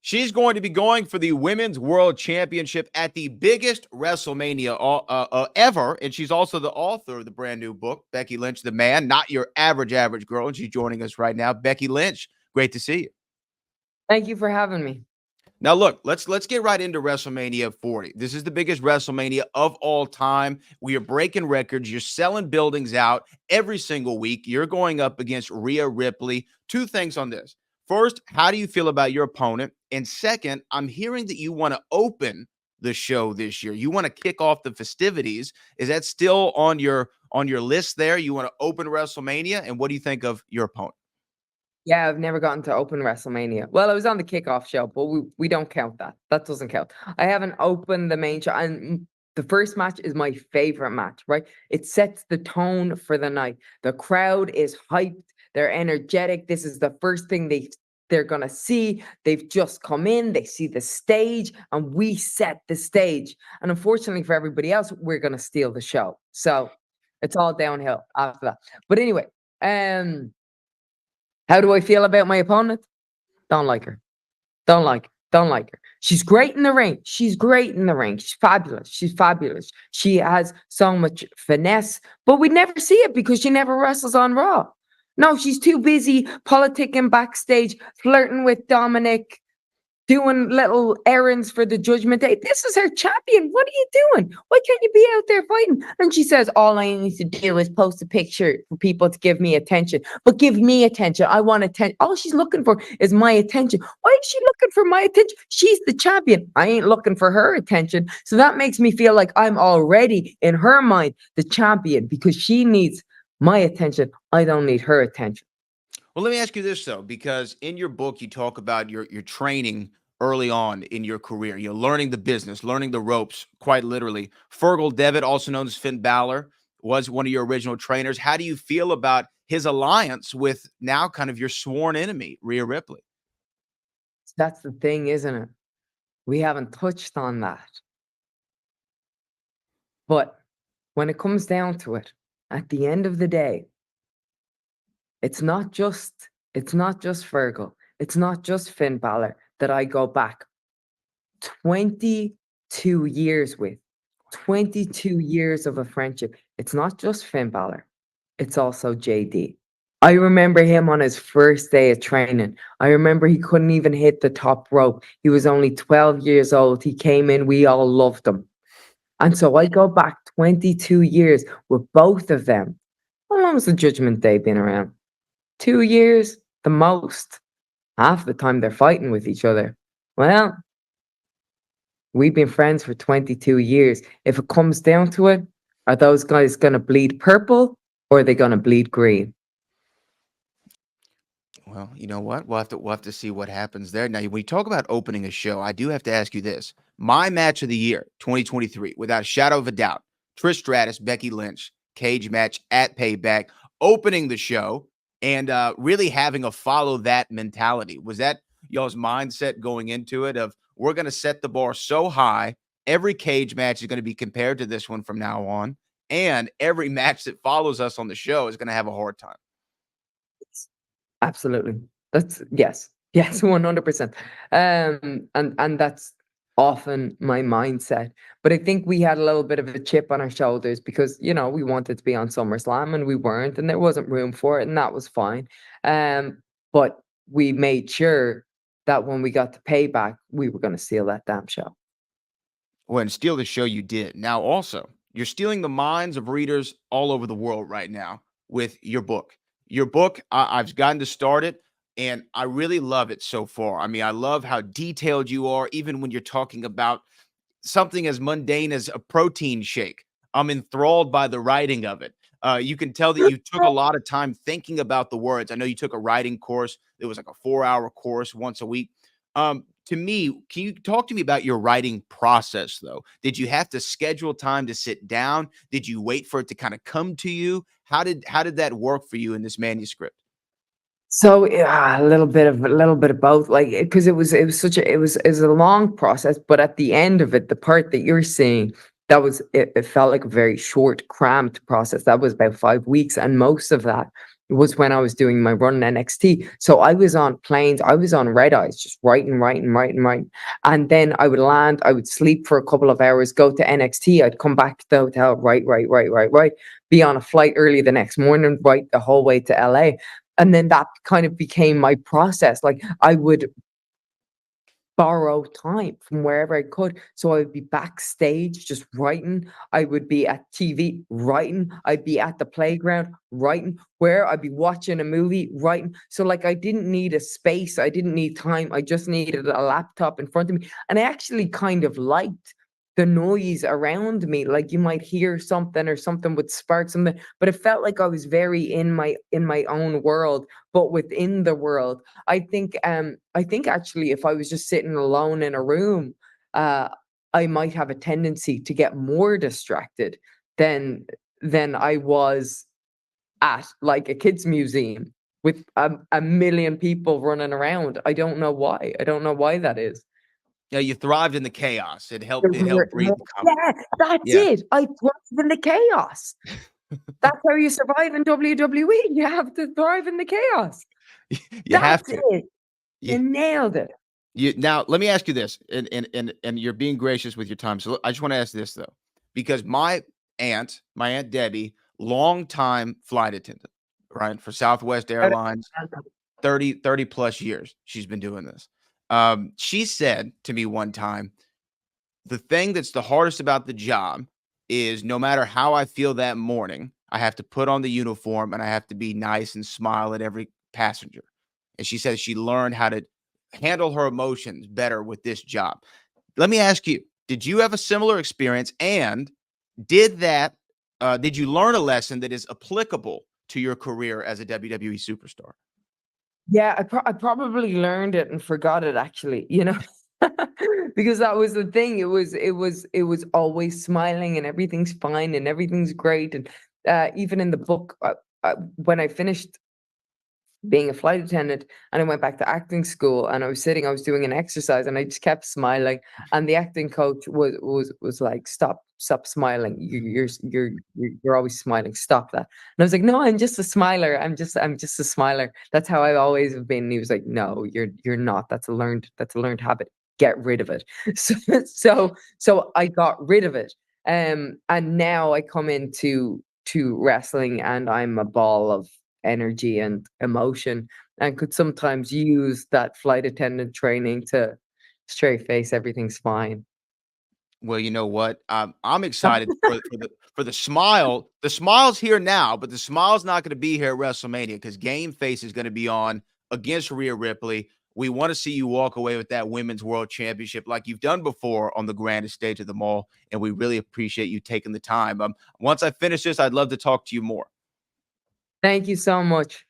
She's going to be going for the Women's World Championship at the biggest WrestleMania ever. And she's also the author of the brand new book, Becky Lynch, The Man, Not Your Average Girl. And she's joining us right now. Becky Lynch, great to see you. Thank you for having me. Now, look, let's get right into WrestleMania 40. This is the biggest WrestleMania of all time. We are breaking records. You're selling buildings out every single week. You're going up against Rhea Ripley. Two things on this. First, how do you feel about your opponent? And second, I'm hearing that you want to open the show this year. You want to kick off the festivities. Is that still on your list there? You want to open WrestleMania? And what do you think of your opponent? Yeah, I've never gotten to open WrestleMania. Well, I was on the kickoff show, but we don't count that. That doesn't count. I haven't opened the main show. And the first match is my favorite match, right? It sets the tone for the night. The crowd is hyped. They're energetic. This is the first thing they're going to see. They've just come in. They see the stage, and we set the stage. And unfortunately for everybody else, we're going to steal the show. So it's all downhill after that. But anyway, how do I feel about my opponent? Don't like her. Don't like her. Don't like her. She's great in the ring. She's great in the ring. She's fabulous. She's fabulous. She has so much finesse, but we never see it because she never wrestles on Raw. No, she's too busy politicking backstage, flirting with Dominic, doing little errands for the Judgment Day. This is her champion. What are you doing? Why can't you be out there fighting? And she says, all I need to do is post a picture for people to give me attention. But give me attention. I want attention. All she's looking for is my attention. Why is she looking for my attention? She's the champion. I ain't looking for her attention. So that makes me feel like I'm already, in her mind, the champion because she needs my attention. I don't need her attention. Well, let me ask you this, though, because in your book, you talk about your training early on in your career. You're learning the business, learning the ropes, quite literally. Fergal Devitt, also known as Finn Balor, was one of your original trainers. How do you feel about his alliance with now kind of your sworn enemy, Rhea Ripley? That's the thing, isn't it? We haven't touched on that. But when it comes down to it, at the end of the day, it's not just Fergal. It's not just Finn Balor that I go back 22 years with. 22 years of a friendship. It's not just Finn Balor. It's also JD. I remember him on his first day of training. I remember he couldn't even hit the top rope. He was only 12 years old. He came in. We all loved him. And so I go back 22 years with both of them. How long has the Judgment Day been around? 2 years, the most. Half the time they're fighting with each other. Well, we've been friends for 22 years. If it comes down to it, are those guys going to bleed purple or are they going to bleed green? Well, you know what? We'll have to see what happens there. Now, when you talk about opening a show, I do have to ask you this. My match of the year, 2023, without a shadow of a doubt, Trish Stratus, Becky Lynch, cage match at Payback, opening the show and really having a follow that mentality. Was that y'all's mindset going into it of we're going to set the bar so high, every cage match is going to be compared to this one from now on, and every match that follows us on the show is going to have a hard time? Absolutely. That's yes. Yes, 100%. And that's often my mindset. But I think we had a little bit of a chip on our shoulders because, we wanted to be on SummerSlam and we weren't, and there wasn't room for it, and that was fine. But we made sure that when we got to Payback, we were going to steal that damn show. Well, and steal the show you did. Now, also, you're stealing the minds of readers all over the world right now with your book. Your book, I've gotten to start it, and I really love it so far. I mean, I love how detailed you are, even when you're talking about something as mundane as a protein shake. I'm enthralled by the writing of it. You can tell that you took a lot of time thinking about the words. I know you took a writing course. It was like a 4-hour course once a week. To me, can you talk to me about your writing process, though? Did you have to schedule time to sit down? Did you wait for it to kind of come to you? How did that work for you in this manuscript? So a little bit of both, like because it was a long process, but at the end of it, the part that you're seeing, it felt like a very short, cramped process. That was about 5 weeks, and most of that was when I was doing my run in NXT. So I was on planes, I was on red eyes, just writing. And then I would land, I would sleep for a couple of hours, go to NXT, I'd come back to the hotel, write, be on a flight early the next morning, write the whole way to LA. And then that kind of became my process. Like I would borrow time from wherever I could. So I would be backstage just writing. I would be at TV writing. I'd be at the playground writing. Where I'd be watching a movie writing. So like I didn't need a space. I didn't need time. I just needed a laptop in front of me. And I actually kind of liked the noise around me. Like you might hear something or something would spark something, but it felt like I was very in my own world, but within the world. I think actually if I was just sitting alone in a room, uh I might have a tendency to get more distracted than I was at like a kids museum with a million people running around. I don't know why. I don't know why that is. Yeah, you thrived in the chaos. It The helped. It r helped breed the company. Yeah, that's Yeah, it. I thrive in the chaos. That's how you survive in WWE. You have to thrive in the chaos. you have That's to. it. You, You nailed it. now let me ask you this, and you're being gracious with your time. So I just want to ask this though, because my aunt Debbie, longtime flight attendant, right, for Southwest Airlines, 30 plus years. She's been doing this. She said to me one time, the thing that's the hardest about the job is no matter how I feel that morning, I have to put on the uniform and I have to be nice and smile at every passenger. And she says she learned how to handle her emotions better with this job. Let me ask you, did you have a similar experience? And did that, did you learn a lesson that is applicable to your career as a WWE superstar? Yeah, I probably learned it and forgot it actually, you know? Because that was the thing. It was always smiling and everything's fine and everything's great. And even in the book, when I finished being a flight attendant and I went back to acting school and I was doing an exercise and I just kept smiling and the acting coach was like, stop smiling. You're always smiling. Stop that. And I was like, no, I'm just a smiler. I'm just a smiler. That's how I always have been. And he was like, no, you're not. That's a learned habit. Get rid of it. So I got rid of it. And now I come into to wrestling and I'm a ball of energy and emotion and could sometimes use that flight attendant training to straight face everything's fine. Well, you know what? I'm excited for the smile. The smile's here now, but the smile's not going to be here at WrestleMania because Game Face is going to be on against Rhea Ripley. We want to see you walk away with that Women's World Championship like you've done before on the grandest stage of them all, and we really appreciate you taking the time. Once I finish this, I'd love to talk to you more. Thank you so much.